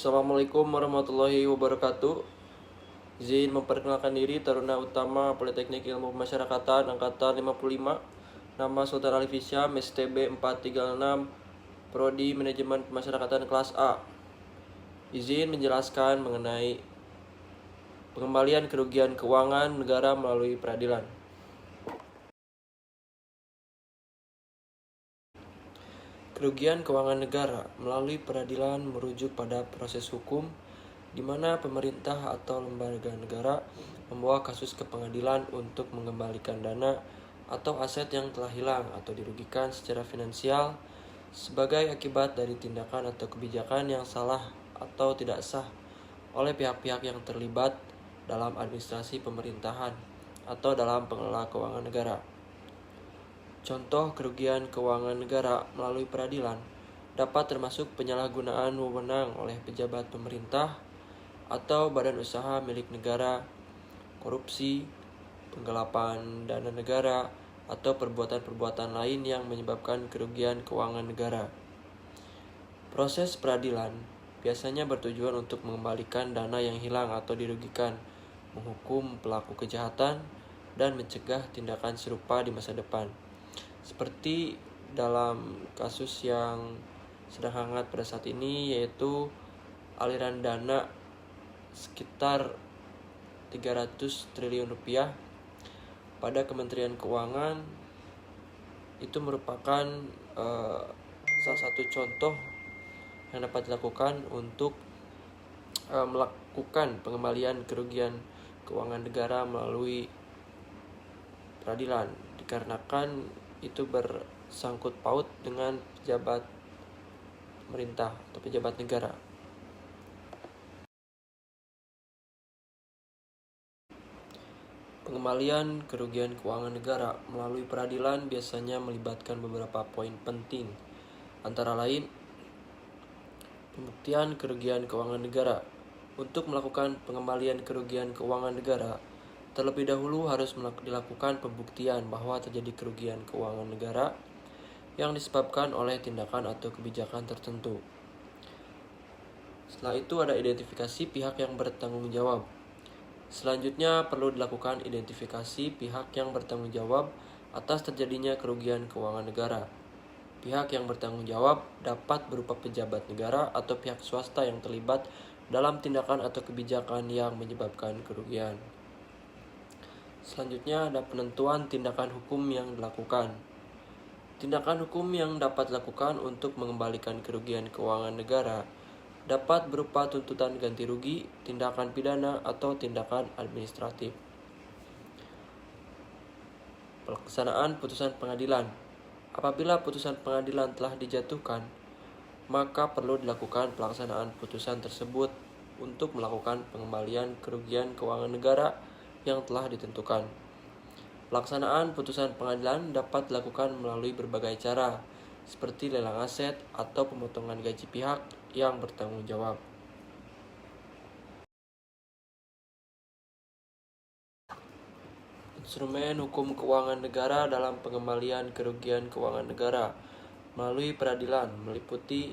Assalamualaikum warahmatullahi wabarakatuh. Izin memperkenalkan diri, Taruna Utama Politeknik Ilmu Pemasyarakatan Angkatan 55. Nama Sultan Alif Hisyam, STB 436, Prodi Manajemen Pemasyarakatan kelas A. Izin menjelaskan mengenai pengembalian kerugian keuangan negara melalui peradilan. Kerugian keuangan negara melalui peradilan merujuk pada proses hukum di mana pemerintah atau lembaga negara membawa kasus ke pengadilan untuk mengembalikan dana atau aset yang telah hilang atau dirugikan secara finansial sebagai akibat dari tindakan atau kebijakan yang salah atau tidak sah oleh pihak-pihak yang terlibat dalam administrasi pemerintahan atau dalam pengelola keuangan negara. Contoh kerugian keuangan negara melalui peradilan dapat termasuk penyalahgunaan wewenang oleh pejabat pemerintah atau badan usaha milik negara, korupsi, penggelapan dana negara, atau perbuatan-perbuatan lain yang menyebabkan kerugian keuangan negara. Proses peradilan biasanya bertujuan untuk mengembalikan dana yang hilang atau dirugikan, menghukum pelaku kejahatan, dan mencegah tindakan serupa di masa depan. Seperti dalam kasus yang sedang hangat pada saat ini, yaitu aliran dana sekitar 300 triliun rupiah pada Kementerian Keuangan. Itu merupakan salah satu contoh yang dapat dilakukan untuk melakukan pengembalian kerugian keuangan negara melalui peradilan, dikarenakan itu bersangkut paut dengan pejabat pemerintah atau pejabat negara. Pengembalian kerugian keuangan negara melalui peradilan biasanya melibatkan beberapa poin penting, antara lain pembuktian kerugian keuangan negara. Untuk melakukan pengembalian kerugian keuangan negara, terlebih dahulu harus dilakukan pembuktian bahwa terjadi kerugian keuangan negara yang disebabkan oleh tindakan atau kebijakan tertentu. Setelah itu ada identifikasi pihak yang bertanggung jawab. Selanjutnya perlu dilakukan identifikasi pihak yang bertanggung jawab atas terjadinya kerugian keuangan negara. Pihak yang bertanggung jawab dapat berupa pejabat negara atau pihak swasta yang terlibat dalam tindakan atau kebijakan yang menyebabkan kerugian. Selanjutnya ada penentuan tindakan hukum yang dilakukan. Tindakan hukum yang dapat dilakukan untuk mengembalikan kerugian keuangan negara dapat berupa tuntutan ganti rugi, tindakan pidana, atau tindakan administratif. Pelaksanaan putusan pengadilan. Apabila putusan pengadilan telah dijatuhkan, maka perlu dilakukan pelaksanaan putusan tersebut untuk melakukan pengembalian kerugian keuangan negara yang telah ditentukan. Pelaksanaan putusan pengadilan dapat dilakukan melalui berbagai cara, seperti lelang aset atau pemotongan gaji pihak yang bertanggung jawab. Instrumen hukum keuangan negara dalam pengembalian kerugian keuangan negara melalui peradilan meliputi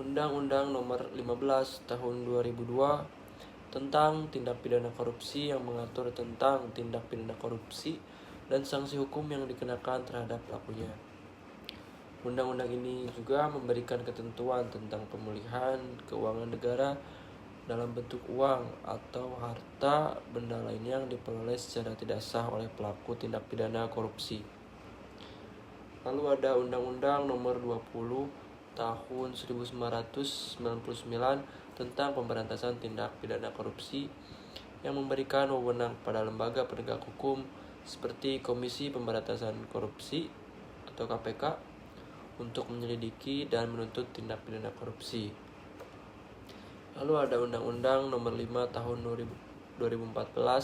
Undang-Undang Nomor 15 Tahun 2002 tentang tindak pidana korupsi yang mengatur tentang tindak pidana korupsi dan sanksi hukum yang dikenakan terhadap pelakunya. Undang-undang ini juga memberikan ketentuan tentang pemulihan keuangan negara dalam bentuk uang atau harta benda lainnya yang diperoleh secara tidak sah oleh pelaku tindak pidana korupsi. Lalu ada Undang-Undang Nomor 20 Tahun 1999 tentang pemberantasan tindak pidana korupsi yang memberikan wewenang pada lembaga penegak hukum seperti Komisi Pemberantasan Korupsi atau KPK untuk menyelidiki dan menuntut tindak pidana korupsi. Lalu ada Undang-Undang Nomor 5 Tahun 2014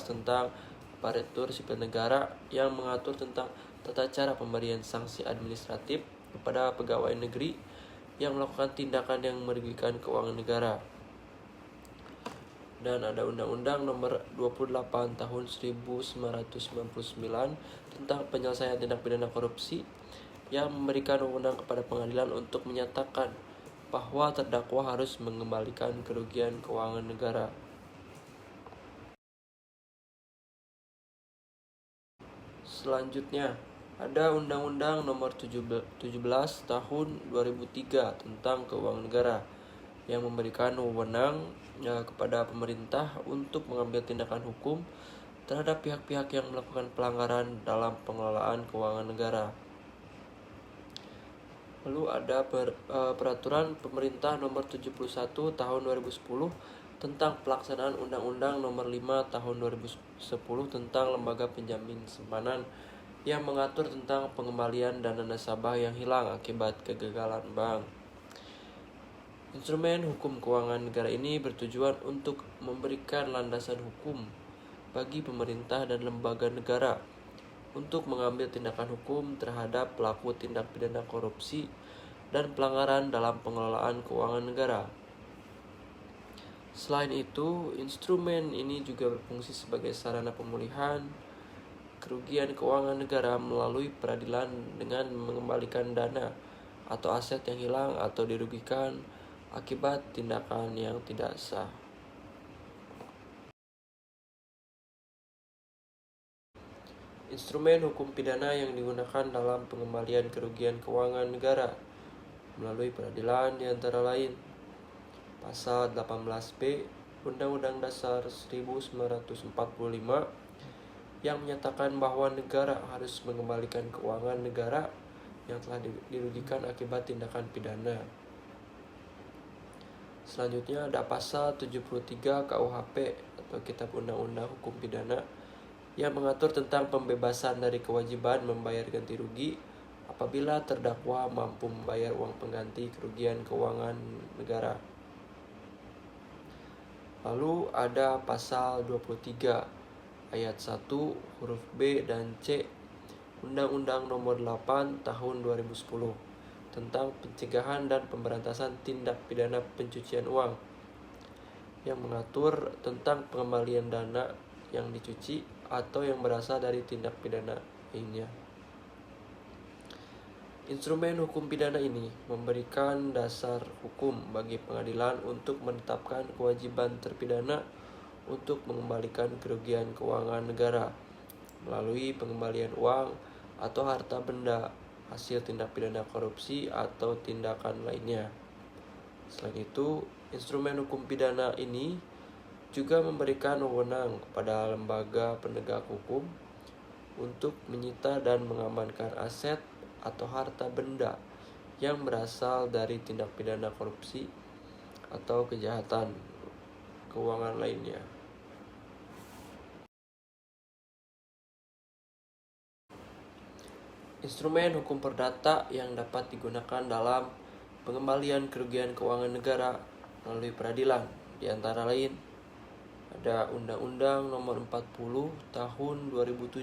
tentang aparatur sipil negara yang mengatur tentang tata cara pemberian sanksi administratif kepada pegawai negeri yang melakukan tindakan yang merugikan keuangan negara. Dan ada Undang-Undang Nomor 28 Tahun 1999 tentang penyelesaian tindak pidana korupsi yang memberikan wewenang kepada pengadilan untuk menyatakan bahwa terdakwa harus mengembalikan kerugian keuangan negara. Selanjutnya, ada Undang-Undang Nomor 17 Tahun 2003 tentang Keuangan Negara yang memberikan wewenang kepada pemerintah untuk mengambil tindakan hukum terhadap pihak-pihak yang melakukan pelanggaran dalam pengelolaan keuangan negara. Lalu ada Peraturan Pemerintah Nomor 71 Tahun 2010 tentang pelaksanaan Undang-Undang Nomor 5 Tahun 2010 tentang Lembaga Penjamin Simpanan yang mengatur tentang pengembalian dana nasabah yang hilang akibat kegagalan bank. Instrumen hukum keuangan negara ini bertujuan untuk memberikan landasan hukum bagi pemerintah dan lembaga negara untuk mengambil tindakan hukum terhadap pelaku tindak pidana korupsi dan pelanggaran dalam pengelolaan keuangan negara. Selain itu, instrumen ini juga berfungsi sebagai sarana pemulihan kerugian keuangan negara melalui peradilan dengan mengembalikan dana atau aset yang hilang atau dirugikan akibat tindakan yang tidak sah. Instrumen hukum pidana yang digunakan dalam pengembalian kerugian keuangan negara melalui peradilan diantara lain Pasal 18B Undang-Undang Dasar 1945 yang menyatakan bahwa negara harus mengembalikan keuangan negara yang telah dirugikan akibat tindakan pidana. Selanjutnya ada pasal 73 KUHP atau Kitab Undang-Undang Hukum Pidana yang mengatur tentang pembebasan dari kewajiban membayar ganti rugi apabila terdakwa mampu membayar uang pengganti kerugian keuangan negara. Lalu ada pasal 23 ayat 1 huruf B dan C Undang-Undang Nomor 8 Tahun 2010 tentang pencegahan dan pemberantasan tindak pidana pencucian uang yang mengatur tentang pengembalian dana yang dicuci atau yang berasal dari tindak pidana lainnya. Instrumen hukum pidana ini memberikan dasar hukum bagi pengadilan untuk menetapkan kewajiban terpidana untuk mengembalikan kerugian keuangan negara melalui pengembalian uang atau harta benda hasil tindak pidana korupsi atau tindakan lainnya. Selain itu, instrumen hukum pidana ini juga memberikan wewenang kepada lembaga penegak hukum untuk menyita dan mengamankan aset atau harta benda yang berasal dari tindak pidana korupsi atau kejahatan keuangan lainnya. Instrumen hukum perdata yang dapat digunakan dalam pengembalian kerugian keuangan negara melalui peradilan di antara lain ada Undang-Undang Nomor 40 Tahun 2007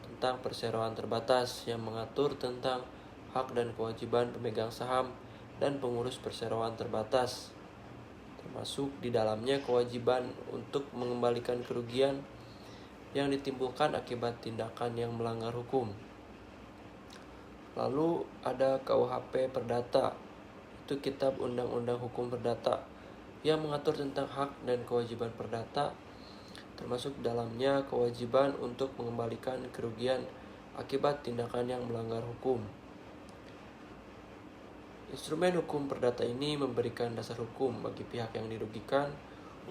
tentang perseroan terbatas yang mengatur tentang hak dan kewajiban pemegang saham dan pengurus perseroan terbatas, termasuk di dalamnya kewajiban untuk mengembalikan kerugian yang ditimbulkan akibat tindakan yang melanggar hukum. Lalu ada KUHP Perdata, itu Kitab Undang-Undang Hukum Perdata yang mengatur tentang hak dan kewajiban perdata, termasuk dalamnya kewajiban untuk mengembalikan kerugian akibat tindakan yang melanggar hukum. Instrumen hukum perdata ini memberikan dasar hukum bagi pihak yang dirugikan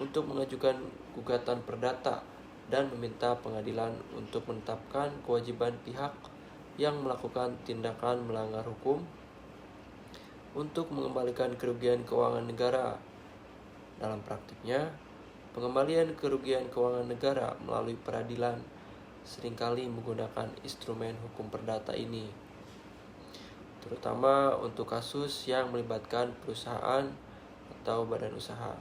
untuk mengajukan gugatan perdata dan meminta pengadilan untuk menetapkan kewajiban pihak yang melakukan tindakan melanggar hukum untuk mengembalikan kerugian keuangan negara. Dalam praktiknya, pengembalian kerugian keuangan negara melalui peradilan seringkali menggunakan instrumen hukum perdata ini, terutama untuk kasus yang melibatkan perusahaan atau badan usaha.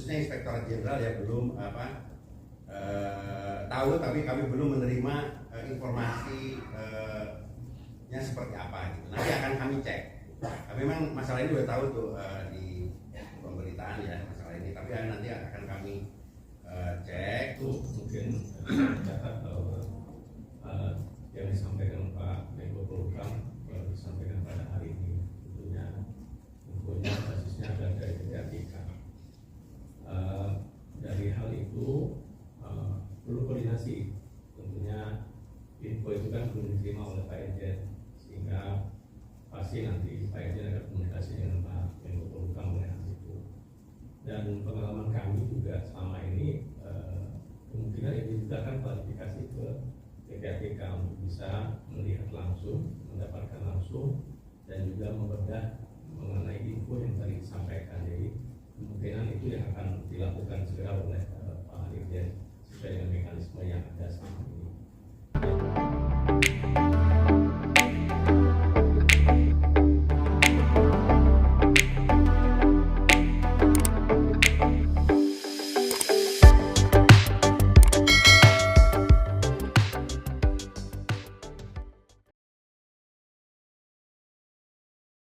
khususnya Inspektorat Jenderal ya belum tahu, tapi kami belum menerima informasinya seperti apa gitu. Nanti akan kami cek. Tapi memang masalah ini udah tahu tuh di pemberitaan ya masalah ini, tapi nanti akan kami cek. Itu mungkin catat bahwa yang disampaikan Pak Menko Polhukam disampaikan pada hari ini tentunya infonya basisnya ada dari PPATK. Dari hal itu perlu koordinasi, tentunya info itu kan belum diterima oleh Pak Irjen, sehingga pasti nanti Pak Irjen akan komunikasi dengan Pak Menko Polhukam mengenai hal itu. Dan pengalaman kami juga selama ini kemungkinan ini juga akan klarifikasi ke PPATK untuk bisa melihat langsung, mendapatkan langsung, dan juga membedah mengenai info yang tadi disampaikan. Jadi kemungkinan itu yang akan dilakukan segera oleh